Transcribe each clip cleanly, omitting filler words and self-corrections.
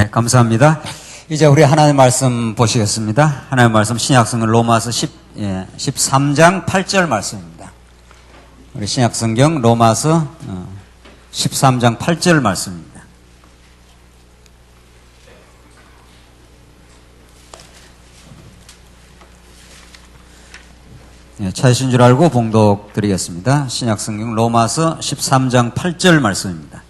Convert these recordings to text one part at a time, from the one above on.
네, 감사합니다. 이제 우리 하나님의 말씀 보시겠습니다. 하나님의 말씀 신약성경 로마서 13장 8절 말씀입니다. 우리 신약성경 로마서 13장 8절 말씀입니다. 네, 찾으신 줄 알고 봉독 드리겠습니다. 신약성경 로마서 13장 8절 말씀입니다.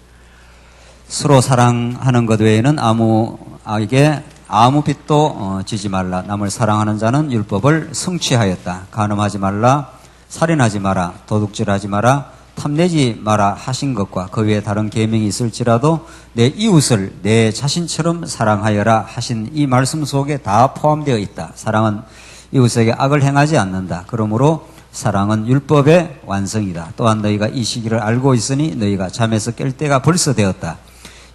서로 사랑하는 것 외에는 아무에게 아무 빚도 지지 말라. 남을 사랑하는 자는 율법을 성취하였다. 간음하지 말라, 살인하지 마라, 도둑질하지 마라, 탐내지 마라 하신 것과 그 외에 다른 계명이 있을지라도 내 이웃을 내 자신처럼 사랑하여라 하신 이 말씀 속에 다 포함되어 있다. 사랑은 이웃에게 악을 행하지 않는다. 그러므로 사랑은 율법의 완성이다. 또한 너희가 이 시기를 알고 있으니 너희가 잠에서 깰 때가 벌써 되었다.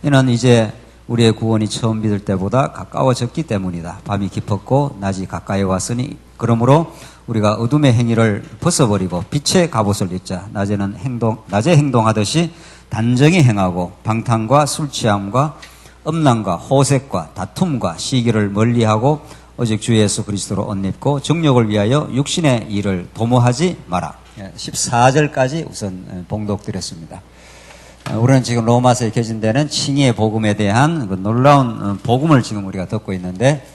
이는 이제 우리의 구원이 처음 믿을 때보다 가까워졌기 때문이다. 밤이 깊었고 낮이 가까이 왔으니 그러므로 우리가 어둠의 행위를 벗어버리고 빛의 갑옷을 입자. 낮에 행동하듯이 단정히 행하고 방탕과 술 취함과 음란과 호색과 다툼과 시기를 멀리하고 오직 주 예수 그리스도로 옷 입고 정욕을 위하여 육신의 일을 도모하지 마라. 14절까지 우선 봉독드렸습니다. 우리는 지금 로마서에 개진되는 칭의의 복음에 대한 그 놀라운 복음을 지금 우리가 듣고 있는데,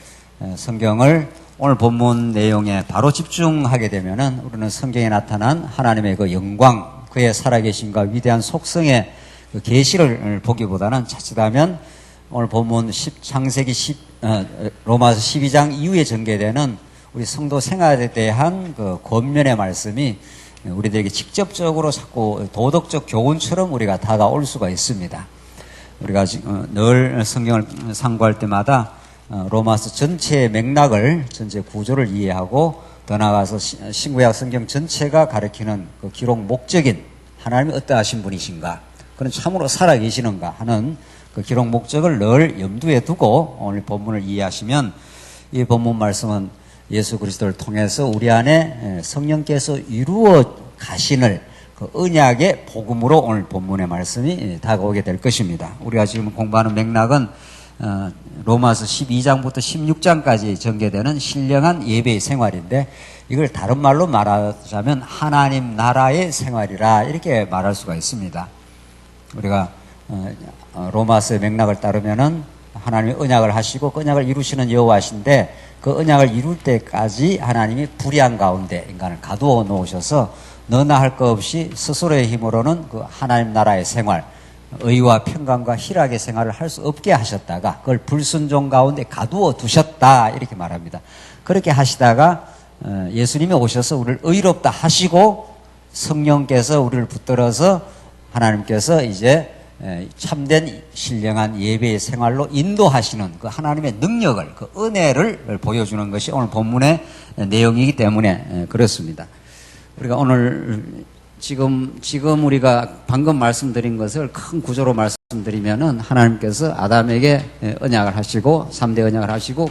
성경을 오늘 본문 내용에 바로 집중하게 되면은 우리는 성경에 나타난 하나님의 그 영광, 그의 살아계심과 위대한 속성의 그 계시를 보기보다는 자칫하면 오늘 본문 창세기 로마서 12장 이후에 전개되는 우리 성도 생활에 대한 그 권면의 말씀이 우리들에게 직접적으로 자꾸 도덕적 교훈처럼 우리가 다가올 수가 있습니다. 우리가 늘 성경을 상고할 때마다 로마서 전체의 맥락을, 전체 구조를 이해하고 더 나아가서 신구약 성경 전체가 가리키는 그 기록 목적인 하나님이 어떠하신 분이신가, 그는 참으로 살아계시는가 하는 그 기록 목적을 늘 염두에 두고 오늘 본문을 이해하시면, 이 본문 말씀은 예수 그리스도를 통해서 우리 안에 성령께서 이루어 가시는 그 언약의 복음으로 오늘 본문의 말씀이 다가오게 될 것입니다. 우리가 지금 공부하는 맥락은 로마서 12장부터 16장까지 전개되는 신령한 예배의 생활인데, 이걸 다른 말로 말하자면 하나님 나라의 생활이라 이렇게 말할 수가 있습니다. 우리가 로마서의 맥락을 따르면은 하나님이 언약을 하시고 그 언약을 이루시는 여호와신데, 그 언약을 이룰 때까지 하나님이 불의한 가운데 인간을 가두어 놓으셔서 너나 할 것 없이 스스로의 힘으로는 그 하나님 나라의 생활, 의와 평강과 희락의 생활을 할 수 없게 하셨다가 그걸 불순종 가운데 가두어 두셨다, 이렇게 말합니다. 그렇게 하시다가 예수님이 오셔서 우리를 의롭다 하시고 성령께서 우리를 붙들어서 하나님께서 이제 참된 신령한 예배의 생활로 인도하시는 그 하나님의 능력을, 그 은혜를 보여주는 것이 오늘 본문의 내용이기 때문에 그렇습니다. 우리가 오늘 지금 우리가 방금 말씀드린 것을 큰 구조로 말씀드리면은, 하나님께서 아담에게 언약을 하시고 3대 언약을 하시고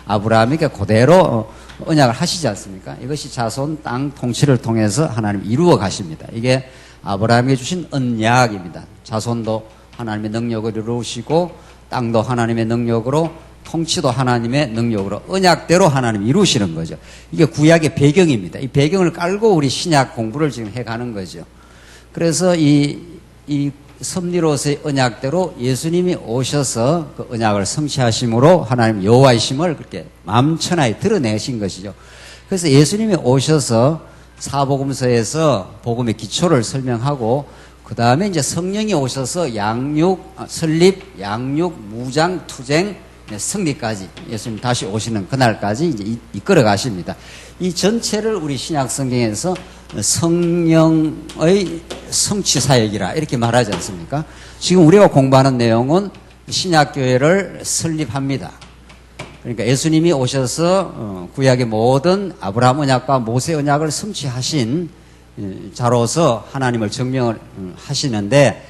아브라함에게 그대로 언약을 하시지 않습니까? 이것이 자손 땅 통치를 통해서 하나님 이루어 가십니다. 이게 아브라함에게 주신 언약입니다. 자손도 하나님의 능력을 이루시고 땅도 하나님의 능력으로, 통치도 하나님의 능력으로 언약대로 하나님이 이루시는 거죠. 이게 구약의 배경입니다. 이 배경을 깔고 우리 신약 공부를 지금 해가는 거죠. 그래서 이 섭리로서의 언약대로 예수님이 오셔서 그 언약을 성취하심으로 하나님 여호와이심을 그렇게 만천하에 드러내신 것이죠. 그래서 예수님이 오셔서 사복음서에서 복음의 기초를 설명하고, 그 다음에 이제 성령이 오셔서 설립, 양육, 무장, 투쟁, 승리까지 예수님 다시 오시는 그날까지 이제 이끌어 가십니다. 이 전체를 우리 신약 성경에서 성령의 성취 사역이라 이렇게 말하지 않습니까? 지금 우리가 공부하는 내용은 신약교회를 설립합니다. 그러니까 예수님이 오셔서 구약의 모든 아브라함 언약과 모세 언약을 성취하신 자로서 하나님을 증명을 하시는데,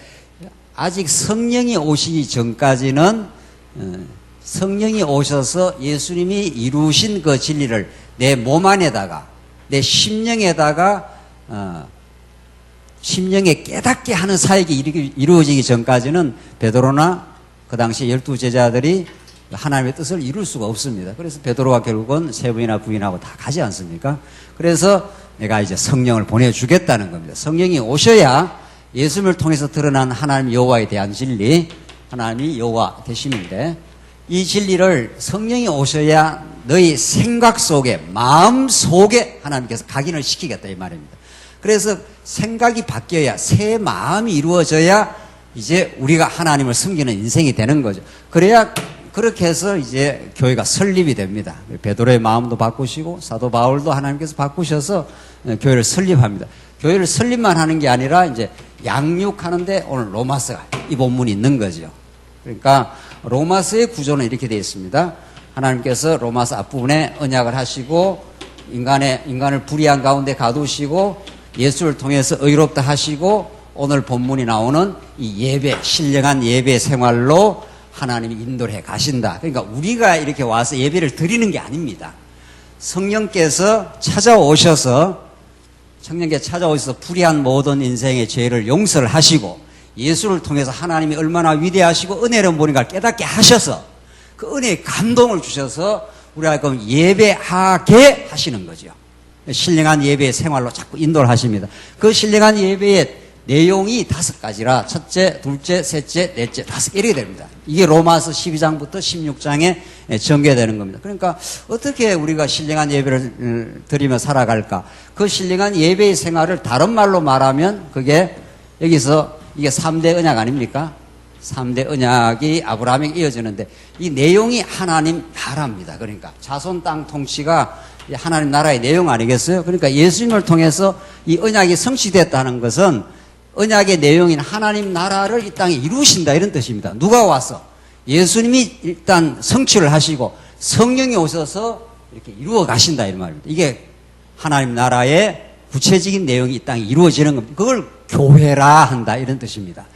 아직 성령이 오시기 전까지는 성령이 오셔서 예수님이 이루신 그 진리를 내 몸 안에다가, 내 심령에다가 심령에 깨닫게 하는 사역이 이루어지기 전까지는 베드로나 그 당시 12제자들이 하나님의 뜻을 이룰 수가 없습니다. 그래서 베드로가 결국은 세 번이나 부인하고 다 가지 않습니까? 그래서 내가 이제 성령을 보내주겠다는 겁니다. 성령이 오셔야 예수님을 통해서 드러난 하나님 여호와에 대한 진리, 하나님이 여호와 되심인데, 이 진리를 성령이 오셔야 너희 생각 속에, 마음 속에 하나님께서 각인을 시키겠다 이 말입니다. 그래서 생각이 바뀌어야, 새 마음이 이루어져야 이제 우리가 하나님을 섬기는 인생이 되는 거죠. 그래야, 그렇게 해서 이제 교회가 설립이 됩니다. 베드로의 마음도 바꾸시고 사도 바울도 하나님께서 바꾸셔서 교회를 설립합니다. 교회를 설립만 하는 게 아니라 이제 양육하는데 오늘 로마서가 이 본문이 있는 거죠. 그러니까 로마서의 구조는 이렇게 되어 있습니다. 하나님께서 로마서 앞부분에 언약을 하시고 인간을 불의한 가운데 가두시고 예수를 통해서 의롭다 하시고 오늘 본문이 나오는 이 예배, 신령한 예배 생활로 하나님이 인도를 해 가신다. 그러니까 우리가 이렇게 와서 예배를 드리는 게 아닙니다. 성령께서 찾아오셔서 불의한 모든 인생의 죄를 용서를 하시고 예수를 통해서 하나님이 얼마나 위대하시고 은혜로운 분인가를 깨닫게 하셔서 그 은혜의 감동을 주셔서 우리가 그럼 예배하게 하시는 거죠. 신령한 예배의 생활로 자꾸 인도를 하십니다. 그 신령한 예배의 내용이 5가지라 첫째, 둘째, 셋째, 넷째, 5개 이렇게 됩니다. 이게 로마서 12장부터 16장에 전개되는 겁니다. 그러니까 어떻게 우리가 신령한 예배를 드리며 살아갈까? 그 신령한 예배의 생활을 다른 말로 말하면 그게 여기서 이게 3대 언약 아닙니까? 3대 언약이 아브라함에게 이어지는데 이 내용이 하나님 나라입니다. 그러니까 자손 땅 통치가 하나님 나라의 내용 아니겠어요? 그러니까 예수님을 통해서 이 언약이 성취됐다는 것은 언약의 내용인 하나님 나라를 이 땅에 이루신다 이런 뜻입니다. 누가 와서? 예수님이 일단 성취를 하시고 성령이 오셔서 이렇게 이루어 가신다 이런 말입니다. 이게 하나님 나라의 구체적인 내용이 이 땅에 이루어지는 겁니다. 그걸 교회라 한다 이런 뜻입니다.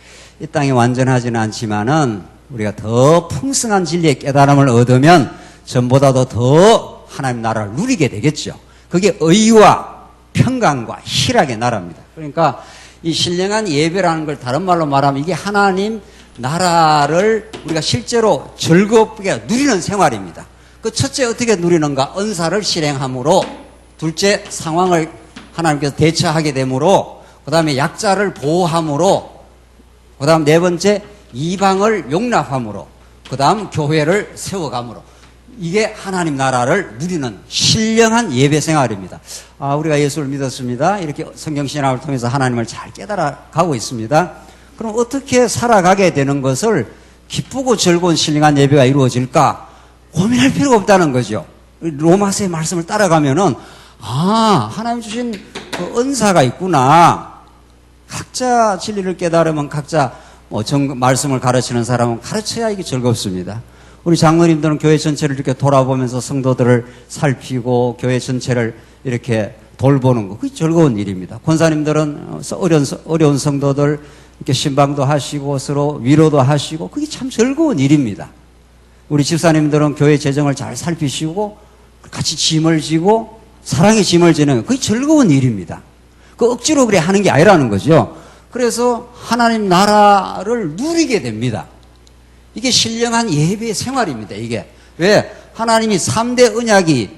이 땅에 완전하지는 않지만은 우리가 더 풍성한 진리의 깨달음을 얻으면 전보다도 더 하나님 나라를 누리게 되겠죠. 그게 의와 평강과 희락의 나라입니다. 그러니까 이 신령한 예배라는 걸 다른 말로 말하면 이게 하나님 나라를 우리가 실제로 즐겁게 누리는 생활입니다. 그 첫째 어떻게 누리는가? 언사를 실행함으로, 둘째 상황을 하나님께서 대처하게 되므로, 그 다음에 약자를 보호함으로, 그 다음 네 번째 이방을 용납함으로, 그 다음 교회를 세워감으로, 이게 하나님 나라를 누리는 신령한 예배 생활입니다. 우리가 예수를 믿었습니다. 이렇게 성경신학을 통해서 하나님을 잘 깨달아가고 있습니다. 그럼 어떻게 살아가게 되는 것을 기쁘고 즐거운 신령한 예배가 이루어질까? 고민할 필요가 없다는 거죠. 로마서의 말씀을 따라가면은 하나님 주신 그 은사가 있구나. 각자 진리를 깨달으면 각자 말씀을 가르치는 사람은 가르쳐야 이게 즐겁습니다. 우리 장로님들은 교회 전체를 이렇게 돌아보면서 성도들을 살피고 교회 전체를 이렇게 돌보는 거, 그게 즐거운 일입니다. 권사님들은 어려운 성도들 이렇게 신방도 하시고 서로 위로도 하시고 그게 참 즐거운 일입니다. 우리 집사님들은 교회 재정을 잘 살피시고 같이 짐을 지고 사랑의 짐을 지는 거, 그게 즐거운 일입니다. 그 억지로 그래 하는 게 아니라는 거죠. 그래서 하나님 나라를 누리게 됩니다. 이게 신령한 예배의 생활입니다. 이게 왜? 하나님이 3대 언약이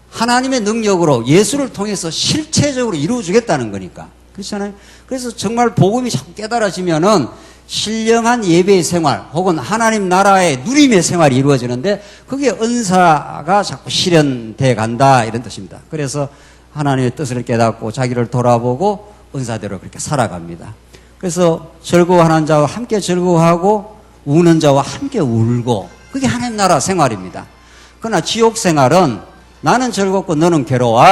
하나님의 능력으로 예수를 통해서 실체적으로 이루어주겠다는 거니까. 그렇잖아요. 그래서 정말 복음이 자꾸 깨달아지면은 신령한 예배의 생활 혹은 하나님 나라의 누림의 생활이 이루어지는데 그게 은사가 자꾸 실현돼 간다 이런 뜻입니다. 그래서 하나님의 뜻을 깨닫고 자기를 돌아보고 은사대로 그렇게 살아갑니다. 그래서 즐거워하는 자와 함께 즐거워하고 우는 자와 함께 울고, 그게 하나님 나라 생활입니다. 그러나 지옥 생활은 나는 즐겁고 너는 괴로워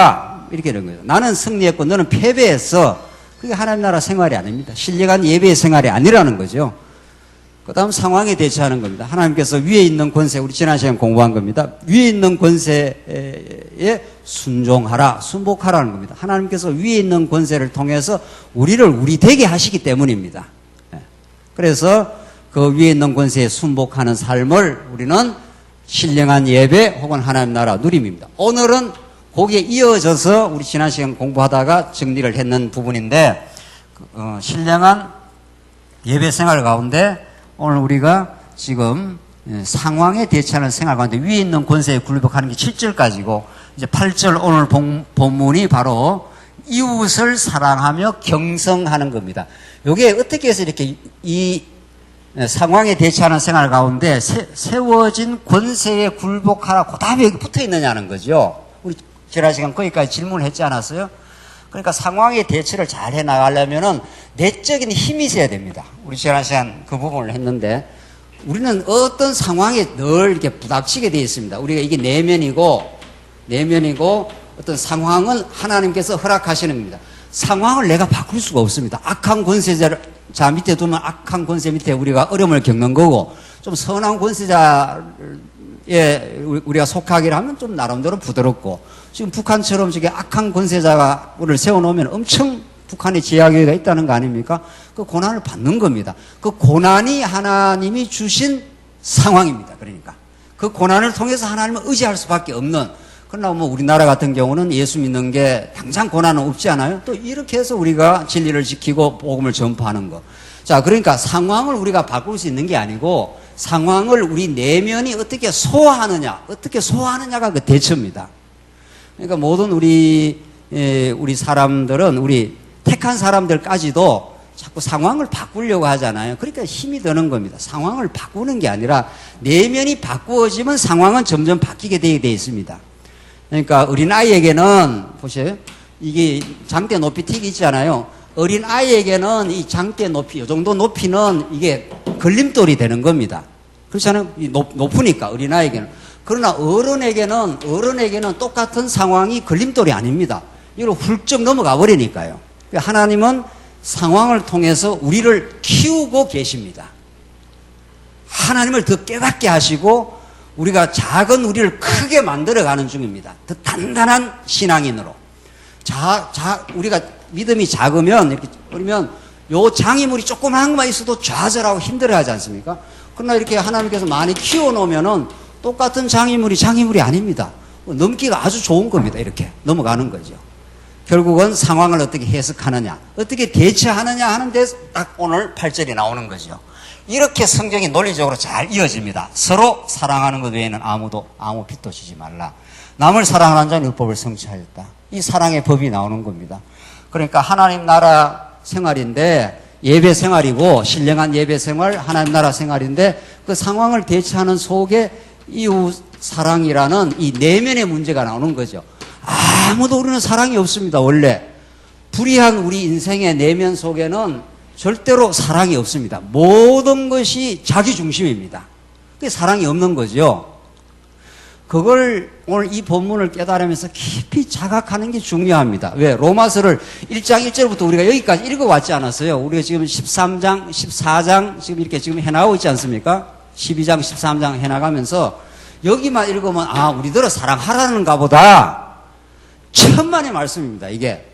이렇게 되는 거예요. 나는 승리했고 너는 패배했어. 그게 하나님 나라 생활이 아닙니다. 신령한 예배의 생활이 아니라는 거죠. 그 다음 상황에 대처하는 겁니다. 하나님께서 위에 있는 권세, 우리 지난 시간 공부한 겁니다. 위에 있는 권세에 순종하라, 순복하라는 겁니다. 하나님께서 위에 있는 권세를 통해서 우리를 우리 되게 하시기 때문입니다. 그래서 그 위에 있는 권세에 순복하는 삶을 우리는 신령한 예배 혹은 하나님 나라 누림입니다. 오늘은 거기에 이어져서 우리 지난 시간 공부하다가 정리를 했는 부분인데 신령한 예배 생활 가운데 오늘 우리가 지금 상황에 대처하는 생활 가운데 위에 있는 권세에 굴복하는 게 7절까지고 이제 8절 오늘 본문이 바로 이웃을 사랑하며 경성하는 겁니다. 요게 어떻게 해서 이렇게 이 상황에 대처하는 생활 가운데 세워진 권세에 굴복하라 그 다음에 여기 붙어 있느냐는 거죠. 우리 지난 시간 거기까지 질문을 했지 않았어요? 그러니까 상황에 대처를 잘 해 나가려면은 내적인 힘이 있어야 됩니다. 우리 지난 시간 그 부분을 했는데 우리는 어떤 상황에 늘 이렇게 부닥치게 되어 있습니다. 우리가 이게 내면이고 어떤 상황은 하나님께서 허락하시는 겁니다. 상황을 내가 바꿀 수가 없습니다. 악한 권세자 밑에 두면 악한 권세 밑에 우리가 어려움을 겪는 거고, 좀 선한 권세자에 우리가 속하기를 하면 좀 나름대로 부드럽고, 지금 북한처럼 저게 악한 권세자를 세워놓으면 엄청 북한의 제약이 있다는 거 아닙니까? 그 고난을 받는 겁니다. 그 고난이 하나님이 주신 상황입니다. 그러니까 그 고난을 통해서 하나님을 의지할 수밖에 없는. 그러나 뭐 우리나라 같은 경우는 예수 믿는 게 당장 고난은 없지 않아요? 또 이렇게 해서 우리가 진리를 지키고 복음을 전파하는 거. 자, 그러니까 상황을 우리가 바꿀 수 있는 게 아니고 상황을 우리 내면이 어떻게 소화하느냐가 그 대처입니다. 그러니까 모든 우리 사람들은 우리 택한 사람들까지도 자꾸 상황을 바꾸려고 하잖아요. 그러니까 힘이 드는 겁니다. 상황을 바꾸는 게 아니라 내면이 바꾸어지면 상황은 점점 바뀌게 되어 있습니다. 그러니까 어린아이에게는 보세요. 이게 장대 높이 틱이 있잖아요. 어린아이에게는 이 장대 높이, 이 정도 높이는 이게 걸림돌이 되는 겁니다. 그렇잖아요. 높으니까 어린아이에게는. 그러나 어른에게는 똑같은 상황이 걸림돌이 아닙니다. 이걸 훌쩍 넘어가 버리니까요. 하나님은 상황을 통해서 우리를 키우고 계십니다. 하나님을 더 깨닫게 하시고 우리가 작은 우리를 크게 만들어가는 중입니다. 더 단단한 신앙인으로. 우리가 믿음이 작으면, 그러면 요 장애물이 조그마한 것만 있어도 좌절하고 힘들어 하지 않습니까? 그러나 이렇게 하나님께서 많이 키워놓으면은 똑같은 장애물이 아닙니다. 넘기가 아주 좋은 겁니다. 이렇게 넘어가는 거죠. 결국은 상황을 어떻게 해석하느냐, 어떻게 대처하느냐 하는 데서 딱 오늘 8절이 나오는 거죠. 이렇게 성경이 논리적으로 잘 이어집니다. 서로 사랑하는 것 외에는 아무 빚도 지지 말라. 남을 사랑하는 자는 율법을 성취하였다. 이 사랑의 법이 나오는 겁니다. 그러니까 하나님 나라 생활인데 예배 생활이고 신령한 예배 생활, 하나님 나라 생활인데 그 상황을 대처하는 속에 이웃 사랑이라는 이 내면의 문제가 나오는 거죠. 아무도 우리는 사랑이 없습니다. 원래 불의한 우리 인생의 내면 속에는 절대로 사랑이 없습니다. 모든 것이 자기 중심입니다. 그게 사랑이 없는 거죠. 그걸 오늘 이 본문을 깨달으면서 깊이 자각하는 게 중요합니다. 왜? 로마서를 1장 1절부터 우리가 여기까지 읽어왔지 않았어요? 우리가 지금 13장, 14장 지금 이렇게 지금 해나가고 있지 않습니까? 12장, 13장 해나가면서 여기만 읽으면 우리들은 사랑하라는가 보다. 천만의 말씀입니다, 이게.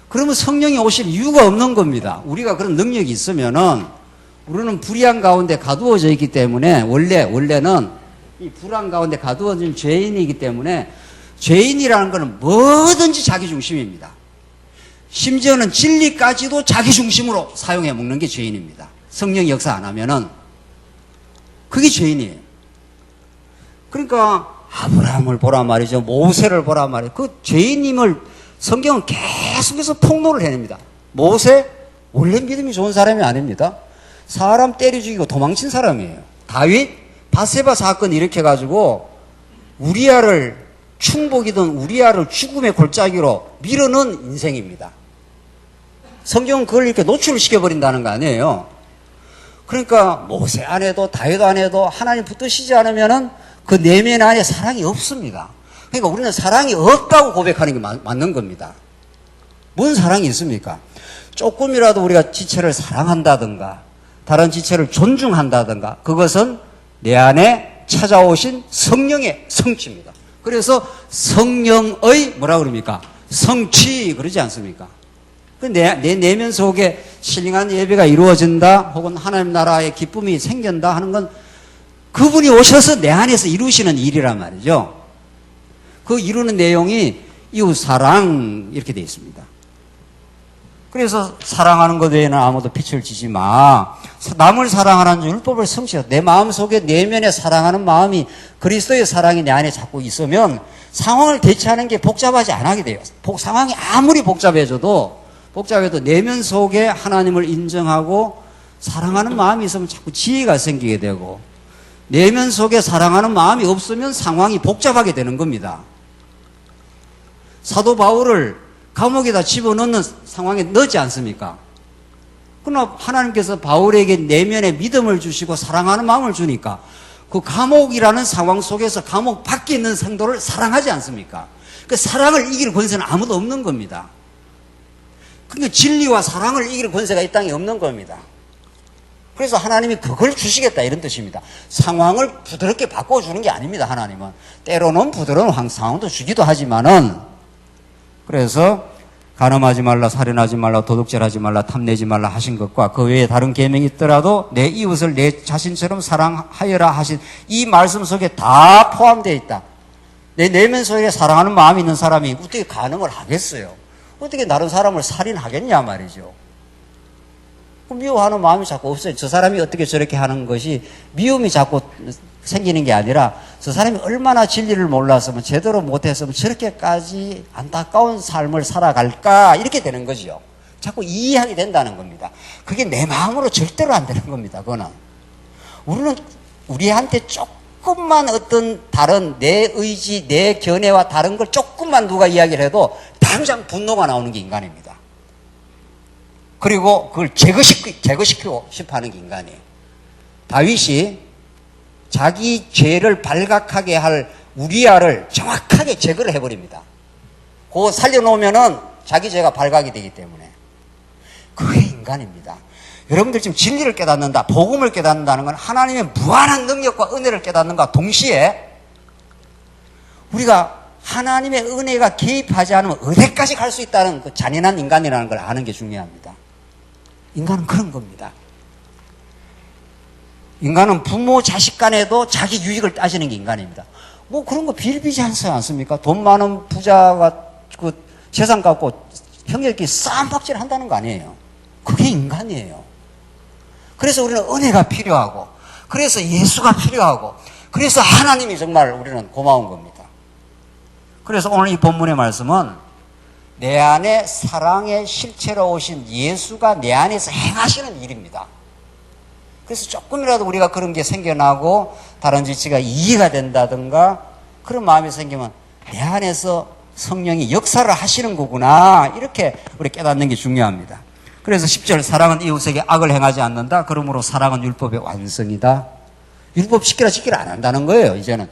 그러면 성령이 오실 이유가 없는 겁니다. 우리가 그런 능력이 있으면은 우리는 불의한 가운데 가두어져 있기 때문에 원래는 이 불안 가운데 가두어진 죄인이기 때문에 죄인이라는 것은 뭐든지 자기 중심입니다. 심지어는 진리까지도 자기 중심으로 사용해 먹는 게 죄인입니다. 성령이 역사 안 하면은 그게 죄인이에요. 그러니까 아브라함을 보란 말이죠. 모세를 보란 말이에요. 그 죄인임을 성경은 계속해서 폭로를 해냅니다. 모세 원래 믿음이 좋은 사람이 아닙니다. 사람 때려 죽이고 도망친 사람이에요. 다윗 바세바 사건 일으켜가지고 우리아를 충복이던 우리아를 죽음의 골짜기로 밀어넣은 인생입니다. 성경은 그걸 이렇게 노출을 시켜버린다는 거 아니에요. 그러니까 모세 안 해도 다윗 안 해도 하나님 붙드시지 않으면은 그 내면 안에 사랑이 없습니다. 그러니까 우리는 사랑이 없다고 고백하는 게 맞는 겁니다. 뭔 사랑이 있습니까? 조금이라도 우리가 지체를 사랑한다든가 다른 지체를 존중한다든가 그것은 내 안에 찾아오신 성령의 성취입니다. 그래서 성령의 뭐라 그럽니까? 성취 그러지 않습니까? 내 내면 속에 신령한 예배가 이루어진다 혹은 하나님 나라의 기쁨이 생긴다 하는 건 그분이 오셔서 내 안에서 이루시는 일이란 말이죠. 그 이루는 내용이 이웃사랑 이렇게 되어 있습니다. 그래서 사랑하는 것 외에는 아무도 빛을 지지 마. 남을 사랑하는 율법을 성취해. 내 마음속에 내면에 사랑하는 마음이 그리스도의 사랑이 내 안에 자꾸 있으면 상황을 대처하는 게 복잡하지 않게 돼요. 상황이 아무리 복잡해도 내면 속에 하나님을 인정하고 사랑하는 마음이 있으면 자꾸 지혜가 생기게 되고, 내면 속에 사랑하는 마음이 없으면 상황이 복잡하게 되는 겁니다. 사도 바울을 감옥에다 집어넣는 상황에 넣지 않습니까? 그러나 하나님께서 바울에게 내면의 믿음을 주시고 사랑하는 마음을 주니까 그 감옥이라는 상황 속에서 감옥 밖에 있는 성도를 사랑하지 않습니까? 그 사랑을 이길 권세는 아무도 없는 겁니다. 그러니까 진리와 사랑을 이길 권세가 이 땅에 없는 겁니다. 그래서 하나님이 그걸 주시겠다 이런 뜻입니다. 상황을 부드럽게 바꿔주는 게 아닙니다. 하나님은 때로는 부드러운 상황도 주기도 하지만은, 그래서 간음하지 말라, 살인하지 말라, 도둑질하지 말라, 탐내지 말라 하신 것과 그 외에 다른 계명이 있더라도 내 이웃을 내 자신처럼 사랑하여라 하신 이 말씀 속에 다 포함되어 있다. 내 내면 속에 사랑하는 마음이 있는 사람이 어떻게 간음을 하겠어요? 어떻게 다른 사람을 살인하겠냐 말이죠. 미워하는 마음이 자꾸 없어요. 저 사람이 어떻게 저렇게 하는 것이 미움이 자꾸 생기는 게 아니라 저 사람이 얼마나 진리를 몰랐으면, 제대로 못했으면 저렇게까지 안타까운 삶을 살아갈까, 이렇게 되는 거지요. 자꾸 이해하게 된다는 겁니다. 그게 내 마음으로 절대로 안 되는 겁니다. 그거는 우리는 우리한테 조금만 어떤 다른 내 의지, 내 견해와 다른 걸 조금만 누가 이야기를 해도 당장 분노가 나오는 게 인간입니다. 그리고 그걸 제거시키고 싶어 하는 게 인간이에요. 다윗이 자기 죄를 발각하게 할 우리아를 정확하게 제거를 해버립니다. 그거 살려놓으면은 자기 죄가 발각이 되기 때문에. 그게 인간입니다. 여러분들 지금 진리를 깨닫는다, 복음을 깨닫는다는 건 하나님의 무한한 능력과 은혜를 깨닫는가 동시에 우리가 하나님의 은혜가 개입하지 않으면 어디까지 갈 수 있다는 그 잔인한 인간이라는 걸 아는 게 중요합니다. 인간은 그런 겁니다. 인간은 부모 자식 간에도 자기 유익을 따지는 게 인간입니다. 뭐 그런 거 비일비재하지 않습니까? 돈 많은 부자가 그 재산 갖고 형제끼리 싸움박질 한다는 거 아니에요. 그게 인간이에요. 그래서 우리는 은혜가 필요하고, 그래서 예수가 필요하고, 그래서 하나님이 정말 우리는 고마운 겁니다. 그래서 오늘 이 본문의 말씀은 내 안에 사랑의 실체로 오신 예수가 내 안에서 행하시는 일입니다. 그래서 조금이라도 우리가 그런 게 생겨나고 다른 지체가 이해가 된다든가 그런 마음이 생기면 내 안에서 성령이 역사를 하시는 거구나, 이렇게 우리 깨닫는 게 중요합니다. 그래서 10절, 사랑은 이웃에게 악을 행하지 않는다. 그러므로 사랑은 율법의 완성이다. 율법 지키라 안 한다는 거예요. 이제는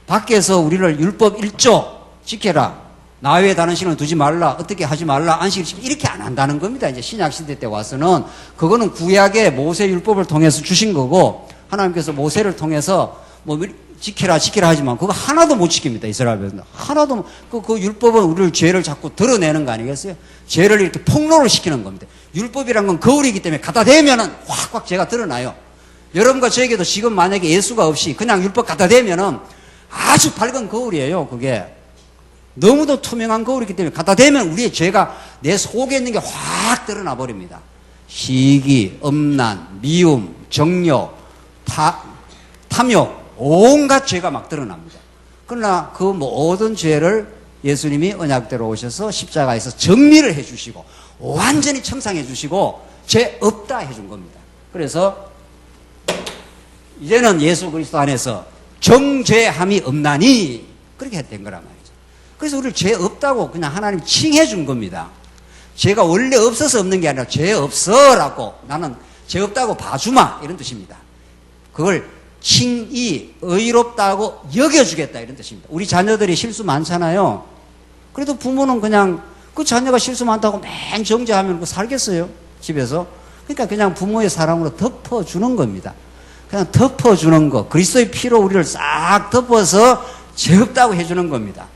밖에서 우리를 율법 1조 지켜라, 나 외에 다른 신을 두지 말라, 어떻게 하지 말라, 안식일 지키라, 이렇게 안 한다는 겁니다. 이제 신약시대 때 와서는 그거는 구약의 모세 율법을 통해서 주신 거고, 하나님께서 모세를 통해서 뭐 지키라 하지만 그거 하나도 못 지킵니다. 이스라엘 백성들 하나도. 그 율법은 우리를 죄를 자꾸 드러내는 거 아니겠어요? 죄를 이렇게 폭로를 시키는 겁니다. 율법이란 건 거울이기 때문에 갖다 대면은 확 죄가 드러나요. 여러분과 저에게도 지금 만약에 예수가 없이 그냥 율법 갖다 대면은 아주 밝은 거울이에요. 그게 너무도 투명한 거울이기 때문에 갖다 대면 우리의 죄가 내 속에 있는 게 확 드러나 버립니다. 시기, 음란, 미움, 정욕, 탐욕, 온갖 죄가 막 드러납니다. 그러나 그 모든 죄를 예수님이 언약대로 오셔서 십자가에서 정리를 해주시고 완전히 청산해 주시고 죄 없다 해준 겁니다. 그래서 이제는 예수 그리스도 안에서 정죄함이 없나니, 그렇게 된 거란 말이죠. 그래서 우리를 죄 없다고 그냥 하나님 칭해 준 겁니다. 죄가 원래 없어서 없는 게 아니라 죄 없어라고, 나는 죄 없다고 봐주마, 이런 뜻입니다. 그걸 칭의, 의롭다고 여겨주겠다, 이런 뜻입니다. 우리 자녀들이 실수 많잖아요. 그래도 부모는 그냥 그 자녀가 실수 많다고 맨 정죄하면 그 살겠어요? 집에서? 그러니까 그냥 부모의 사랑으로 덮어주는 겁니다. 그냥 덮어주는 거. 그리스도의 피로 우리를 싹 덮어서 죄 없다고 해주는 겁니다.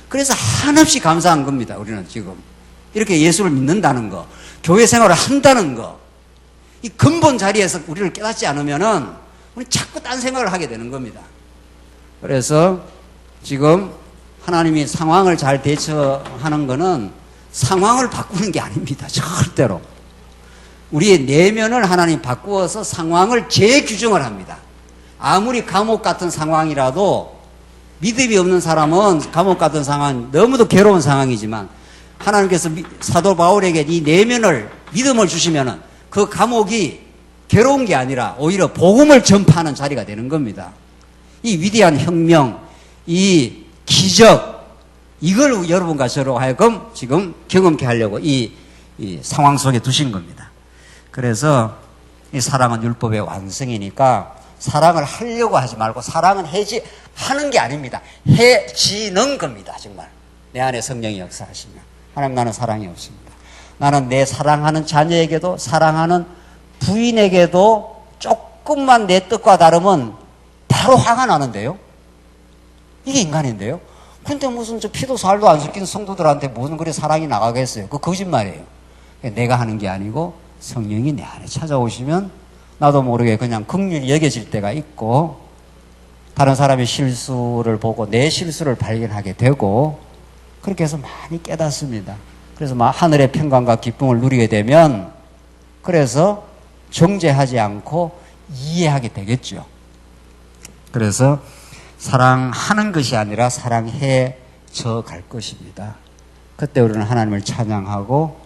그래서 한없이 감사한 겁니다. 우리는 지금 이렇게 예수를 믿는다는 거, 교회 생활을 한다는 거, 이 근본 자리에서 우리를 깨닫지 않으면은 우리 자꾸 딴 생각을 하게 되는 겁니다. 그래서 지금 하나님이 상황을 잘 대처하는 거는 상황을 바꾸는 게 아닙니다. 절대로. 우리의 내면을 하나님 바꾸어서 상황을 재규정을 합니다. 아무리 감옥 같은 상황이라도 믿음이 없는 사람은 감옥 같은 상황, 너무도 괴로운 상황이지만 하나님께서 사도 바울에게 이 내면을, 믿음을 주시면은 그 감옥이 괴로운 게 아니라 오히려 복음을 전파하는 자리가 되는 겁니다. 이 위대한 혁명, 이 기적, 이걸 여러분과 저로 하여금 지금 경험케 하려고 이 상황 속에 두신 겁니다. 그래서 이 사랑은 율법의 완성이니까 사랑을 하려고 하지 말고 사랑은 하는 게 아닙니다. 해지는 겁니다. 정말 내 안에 성령이 역사하시면. 하나님, 나는 사랑이 없습니다. 나는 내 사랑하는 자녀에게도, 사랑하는 부인에게도 조금만 내 뜻과 다르면 바로 화가 나는데요. 이게 인간인데요. 근데 무슨 저 피도 살도 안 섞인 성도들한테 무슨 그리 사랑이 나가겠어요. 그거 거짓말이에요. 내가 하는 게 아니고 성령이 내 안에 찾아오시면 나도 모르게 그냥 긍휼히 여겨질 때가 있고, 다른 사람의 실수를 보고 내 실수를 발견하게 되고, 그렇게 해서 많이 깨닫습니다. 그래서 막 하늘의 평강과 기쁨을 누리게 되면, 그래서 정죄하지 않고 이해하게 되겠죠. 그래서 사랑하는 것이 아니라 사랑해져 갈 것입니다. 그때 우리는 하나님을 찬양하고,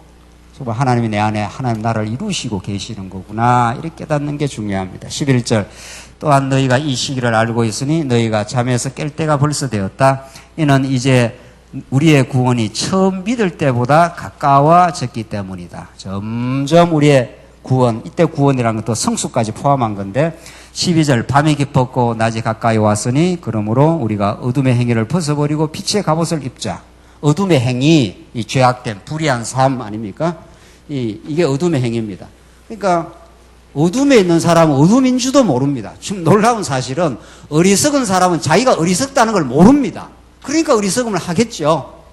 정말 하나님이 내 안에 하나님 나를 이루시고 계시는 거구나, 이렇게 깨닫는 게 중요합니다. 11절, 또한 너희가 이 시기를 알고 있으니 너희가 잠에서 깰 때가 벌써 되었다. 이는 이제 우리의 구원이 처음 믿을 때보다 가까워졌기 때문이다. 점점 우리의 구원, 이때 구원이라는 것도 성수까지 포함한 건데, 12절, 밤이 깊었고 낮이 가까이 왔으니 그러므로 우리가 어둠의 행위를 벗어버리고 빛의 갑옷을 입자. 어둠의 행위, 이 죄악된 불의한 삶 아닙니까? 이게 어둠의 행위입니다. 그러니까 어둠에 있는 사람은 어둠인 줄도 모릅니다. 지금 놀라운 사실은 어리석은 사람은 자기가 어리석다는 걸 모릅니다. 그러니까 어리석음을 하겠죠.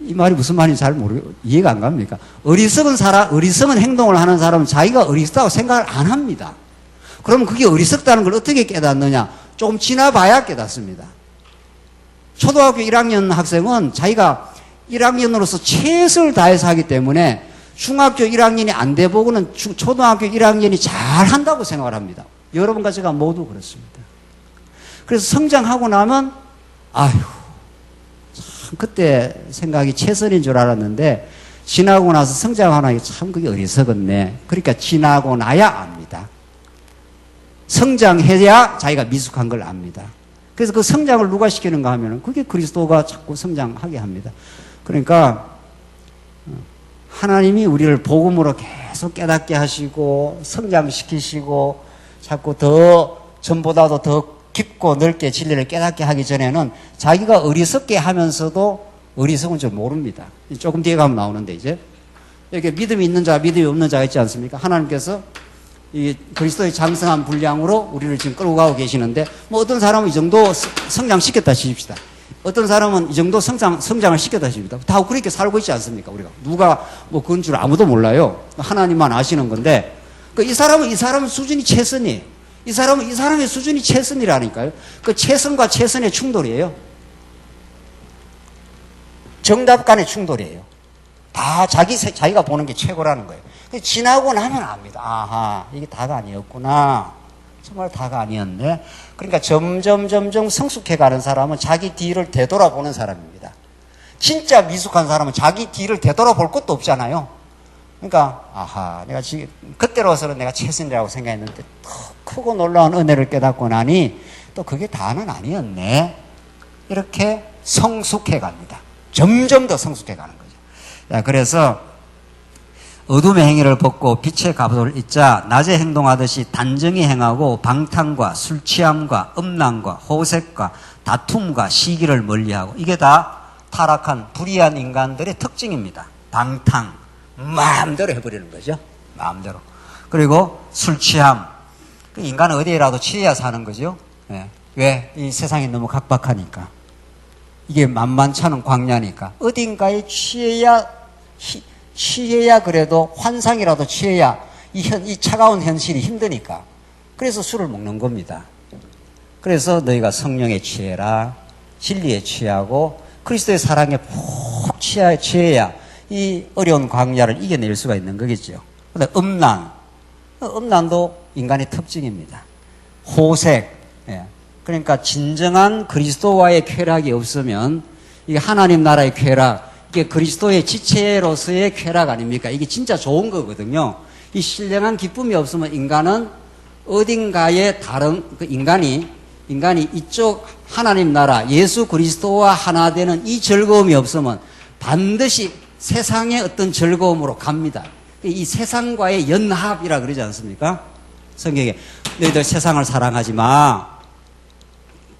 이 말이 무슨 말인지 잘 이해가 안 갑니까? 어리석은 행동을 하는 사람은 자기가 어리석다고 생각을 안 합니다. 그러면 그게 어리석다는 걸 어떻게 깨닫느냐? 조금 지나봐야 깨닫습니다. 초등학교 1학년 학생은 자기가 1학년으로서 최선을 다해서 하기 때문에 중학교 1학년이 안 돼 보고는 초등학교 1학년이 잘 한다고 생각을 합니다. 여러분과 제가 모두 그렇습니다. 그래서 성장하고 나면 아휴, 참 그때 생각이 최선인 줄 알았는데 지나고 나서 성장하고 나니 참 그게 어리석었네. 그러니까 지나고 나야 압니다. 성장해야 자기가 미숙한 걸 압니다. 그래서 그 성장을 누가 시키는가 하면 그게 그리스도가 자꾸 성장하게 합니다. 그러니까 하나님이 우리를 복음으로 계속 깨닫게 하시고 성장시키시고 자꾸 전보다도 더 깊고 넓게 진리를 깨닫게 하기 전에는 자기가 어리석게 하면서도 어리석은 줄 모릅니다. 조금 뒤에 가면 나오는데, 이제 이렇게 믿음이 있는 자, 믿음이 없는 자가 있지 않습니까? 하나님께서 이 그리스도의 장성한 분량으로 우리를 지금 끌고 가고 계시는데, 뭐 어떤 사람은 이 정도 성장시켰다 치십시다. 어떤 사람은 이 정도 성장을 시켰다 치십니다. 다 그렇게 살고 있지 않습니까? 우리가 누가 뭐 그런 줄 아무도 몰라요. 하나님만 아시는 건데, 이 사람은 수준이 최선이에요. 이 사람의 수준이 최선이라니까요. 그 최선과 최선의 충돌이에요. 정답 간의 충돌이에요. 다 자기가 보는 게 최고라는 거예요. 지나고 나면 압니다. 아하, 이게 다가 아니었구나. 정말 다가 아니었네. 그러니까 점점 성숙해 가는 사람은 자기 뒤를 되돌아보는 사람입니다. 진짜 미숙한 사람은 자기 뒤를 되돌아볼 것도 없잖아요. 그러니까 아하, 내가 지금 그때로서는 내가 최선이라고 생각했는데 더 크고 놀라운 은혜를 깨닫고 나니 또 그게 다는 아니었네. 이렇게 성숙해 갑니다. 점점 더 성숙해 가는 거죠. 자, 그래서 어둠의 행위를 벗고 빛의 갑옷을 입자. 낮에 행동하듯이 단정히 행하고 방탕과 술 취함과 음란과 호색과 다툼과 시기를 멀리하고. 이게 다 타락한 불의한 인간들의 특징입니다. 방탕, 마음대로 해버리는 거죠. 마음대로. 그리고 술 취함. 인간은 어디에라도 취해야 사는 거죠. 네. 왜? 이 세상이 너무 각박하니까. 이게 만만찮은 광야니까. 어딘가에 취해야 그래도 환상이라도 취해야 이 차가운 현실이 힘드니까. 그래서 술을 먹는 겁니다. 그래서 너희가 성령에 취해라. 진리에 취하고 그리스도의 사랑에 푹 취해야 이 어려운 광야를 이겨낼 수가 있는 거겠죠. 근데 음란도 인간의 특징입니다. 호색, 예. 그러니까 진정한 그리스도와의 쾌락이 없으면 이게 하나님 나라의 쾌락, 이게 그리스도의 지체로서의 쾌락 아닙니까? 이게 진짜 좋은 거거든요. 이 신령한 기쁨이 없으면 인간은 어딘가에 다른 인간이 이쪽 하나님 나라 예수 그리스도와 하나 되는 이 즐거움이 없으면 반드시 세상의 어떤 즐거움으로 갑니다. 이 세상과의 연합이라 그러지 않습니까? 성경에 너희들 세상을 사랑하지 마.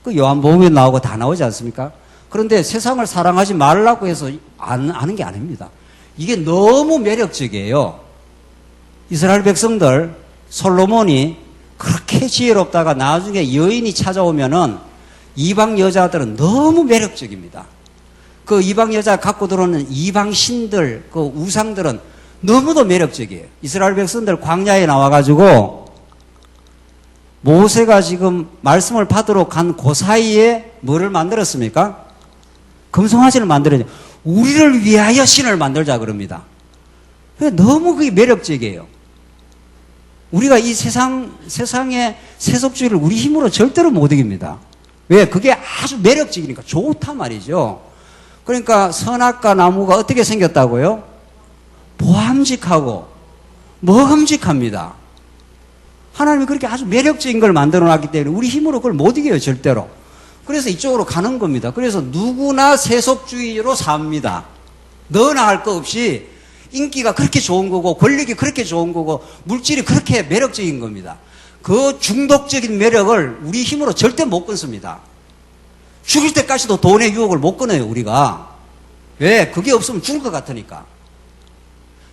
그 요한복음에 나오고 다 나오지 않습니까? 그런데 세상을 사랑하지 말라고 해서 아는 게 아닙니다. 이게 너무 매력적이에요. 이스라엘 백성들 솔로몬이 그렇게 지혜롭다가 나중에 여인이 찾아오면은 이방 여자들은 너무 매력적입니다. 그 이방 여자 갖고 들어오는 이방 신들, 그 우상들은 너무도 매력적이에요. 이스라엘 백성들 광야에 나와가지고 모세가 지금 말씀을 받으러 간 그 사이에 뭐를 만들었습니까? 금송아지를 만들어야죠. 우리를 위하여 신을 만들자 그럽니다. 너무 그게 매력적이에요. 우리가 이 세상의 세속주의를 우리 힘으로 절대로 못 이깁니다. 왜? 그게 아주 매력적이니까 좋단 말이죠. 그러니까 선악과 나무가 어떻게 생겼다고요? 보암직하고 먹음직합니다. 하나님이 그렇게 아주 매력적인 걸 만들어 놨기 때문에 우리 힘으로 그걸 못 이겨요, 절대로. 그래서 이쪽으로 가는 겁니다. 그래서 누구나 세속주의로 삽니다. 너나 할 거 없이 인기가 그렇게 좋은 거고 권력이 그렇게 좋은 거고 물질이 그렇게 매력적인 겁니다. 그 중독적인 매력을 우리 힘으로 절대 못 끊습니다. 죽을 때까지도 돈의 유혹을 못 끊어요, 우리가. 왜? 그게 없으면 죽을 것 같으니까.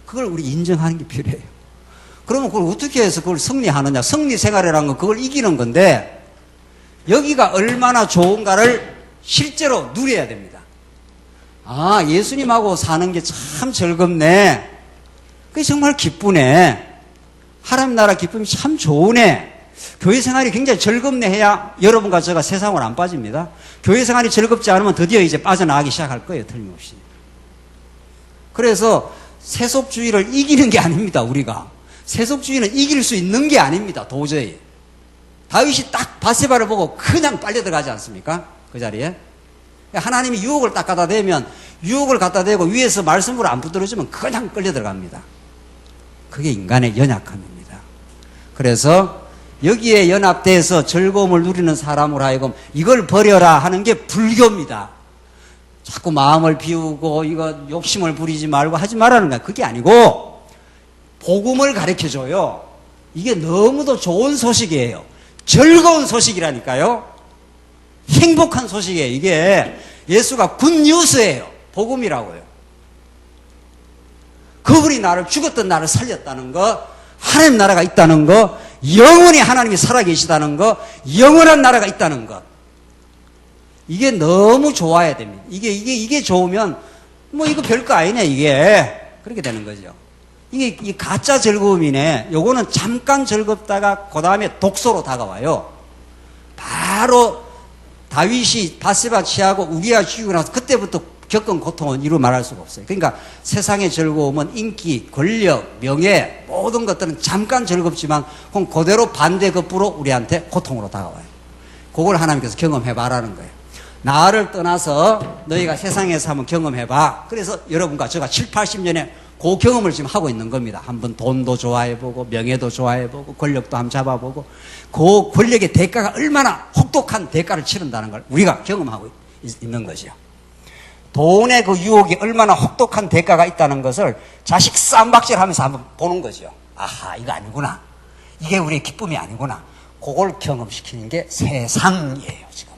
그걸 우리 인정하는 게 필요해요. 그러면 그걸 어떻게 해서 그걸 승리하느냐? 승리 생활이라는 건 그걸 이기는 건데 여기가 얼마나 좋은가를 실제로 누려야 됩니다. 아, 예수님하고 사는 게 참 즐겁네. 그게 정말 기쁘네. 하나님 나라 기쁨이 참 좋으네. 교회 생활이 굉장히 즐겁네 해야 여러분과 제가 세상으로 안 빠집니다. 교회 생활이 즐겁지 않으면 드디어 이제 빠져나가기 시작할 거예요, 틀림없이. 그래서 세속주의를 이기는 게 아닙니다, 우리가. 세속주의는 이길 수 있는 게 아닙니다, 도저히. 다윗이 딱 바세바를 보고 그냥 빨려 들어가지 않습니까? 그 자리에. 하나님이 유혹을 딱 갖다 대면 유혹을 갖다 대고 위에서 말씀으로 안 붙들어주면 그냥 끌려 들어갑니다. 그게 인간의 연약함입니다. 그래서 여기에 연합돼서 즐거움을 누리는 사람으로 하여금 이걸 버려라 하는 게 불교입니다. 자꾸 마음을 비우고 이거 욕심을 부리지 말고 하지 말라는 거야. 그게 아니고 복음을 가르쳐줘요. 이게 너무도 좋은 소식이에요. 즐거운 소식이라니까요. 행복한 소식이에요. 이게 예수가 굿뉴스예요. 복음이라고요. 그분이 나를 죽었던 나를 살렸다는 거, 하나님 나라가 있다는 거, 영원히 하나님이 살아계시다는 거, 영원한 나라가 있다는 것. 이게 너무 좋아야 됩니다. 이게 좋으면 뭐 이거 별거 아니네 이게. 그렇게 되는 거죠. 이게 이 가짜 즐거움이네. 요거는 잠깐 즐겁다가 그 다음에 독소로 다가와요. 바로 다윗이 바세바 취하고 우리아 죽이고 나서 그때부터 겪은 고통은 이루 말할 수가 없어요. 그러니까 세상의 즐거움은 인기, 권력, 명예 모든 것들은 잠깐 즐겁지만 그대로 반대급부로 우리한테 고통으로 다가와요. 그걸 하나님께서 경험해봐라는 거예요. 나를 떠나서 너희가 세상에서 한번 경험해봐. 그래서 여러분과 제가 7, 80년에 그 경험을 지금 하고 있는 겁니다. 한번 돈도 좋아해보고 명예도 좋아해보고 권력도 한번 잡아보고 그 권력의 대가가 얼마나 혹독한 대가를 치른다는 걸 우리가 경험하고 있는 거죠. 돈의 그 유혹이 얼마나 혹독한 대가가 있다는 것을 자식 쌈박질하면서 한번 보는 거죠. 아하, 이거 아니구나. 이게 우리의 기쁨이 아니구나. 그걸 경험시키는 게 세상이에요, 지금.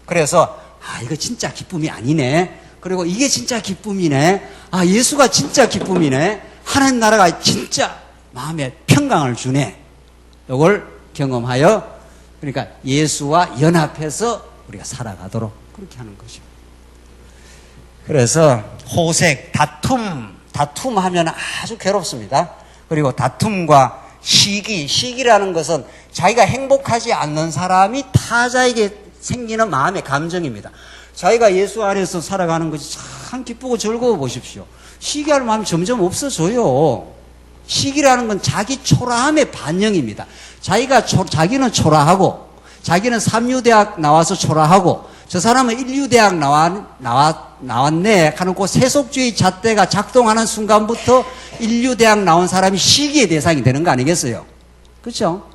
그래서 이거 진짜 기쁨이 아니네. 그리고 이게 진짜 기쁨이네. 예수가 진짜 기쁨이네. 하나님 나라가 진짜 마음에 평강을 주네. 이걸 경험하여 그러니까 예수와 연합해서 우리가 살아가도록 그렇게 하는 거죠. 그래서 호색, 다툼 하면 아주 괴롭습니다. 그리고 다툼과 시기라는 것은 자기가 행복하지 않는 사람이 타자에게 생기는 마음의 감정입니다. 자기가 예수 안에서 살아가는 것이 참 기쁘고 즐거워 보십시오. 시기할 마음이 점점 없어져요. 시기라는 건 자기 초라함의 반영입니다. 자기는 초라하고, 자기는 삼류대학 나와서 초라하고, 저 사람은 인류대학 나왔네 하는 그 세속주의 잣대가 작동하는 순간부터 인류대학 나온 사람이 시기의 대상이 되는 거 아니겠어요? 그렇죠?